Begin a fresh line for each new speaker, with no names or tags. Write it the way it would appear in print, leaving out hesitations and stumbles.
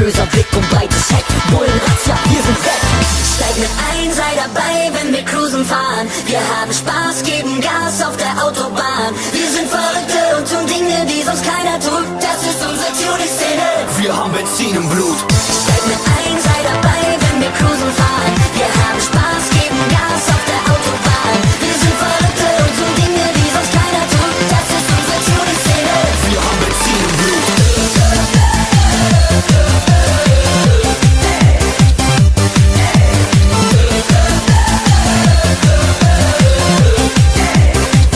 böser Blick und breites Heck. Bullenrazzia, wir sind weg. Steig mit ein, sei dabei, wenn wir cruisen fahren. Wir haben Spaß, geben Gas auf der Autobahn. Wir sind Verrückte und tun Dinge, die sonst keiner tut. Das ist unsere Tuning-Szene.
Wir haben Benzin im Blut.